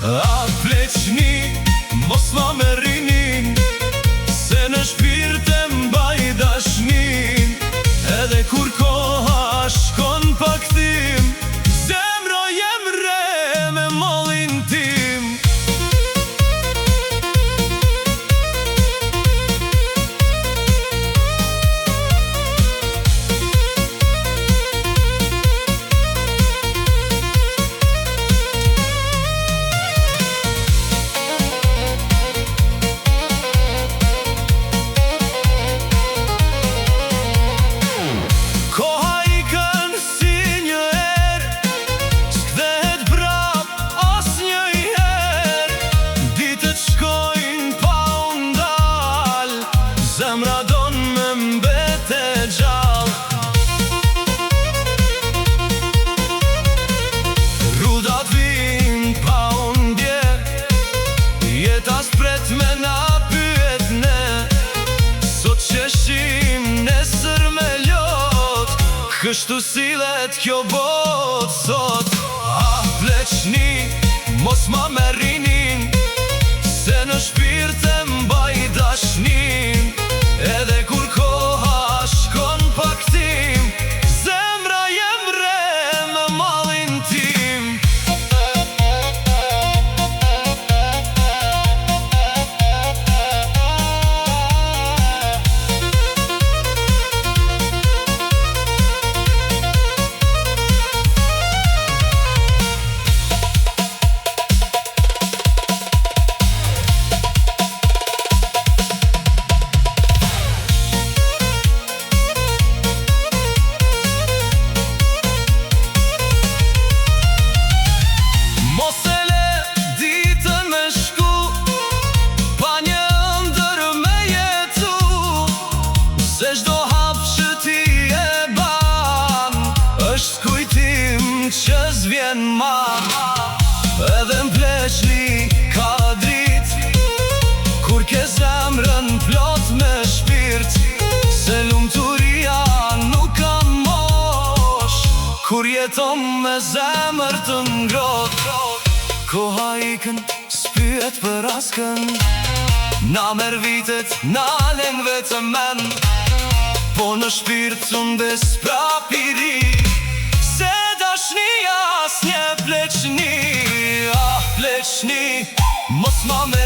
A pleqni, mos ma me rinin, se në shpirt e mbaj dashnin. Edhe kur koha shkon pa kthim, zemro jem re me mollin tim. Zemra don me mbete gjall, rudat vin pa unë dje, jeta s'pret me na pyet ne. Sot qeshim nesër me lot, kështu sillet kjo bot sot. Ah, pleqni, mos ma me rinin, se në shpirt e mbaj dashnin. Edhe kur koha shkon pa kthim, zemra jem re me mollin tim. Që s'vjen ma, edhe m'pleqni ka drit, kur ke zemrën plot me shpirt. Se lumturia nuk ka mosh, kur jeton me zemër të ngrot. Koha ikën, s'pyet për askën, na mer vitet, na len vetëm men, po në shpirt unë des prap i ri. Se dashnia s'nje pleqni, ah pleqni, mos ma me